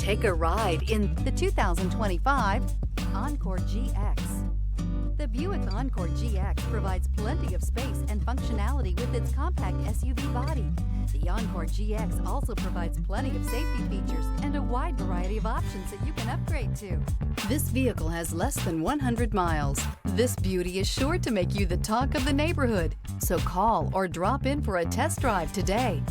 Take a ride in the 2025 Encore GX. The Buick Encore GX provides plenty of space and functionality with its compact SUV body. The Encore GX also provides plenty of safety features and a wide variety of options that you can upgrade to. This vehicle has less than 100 miles. This beauty is sure to make you the talk of the neighborhood. So call or drop in for a test drive today.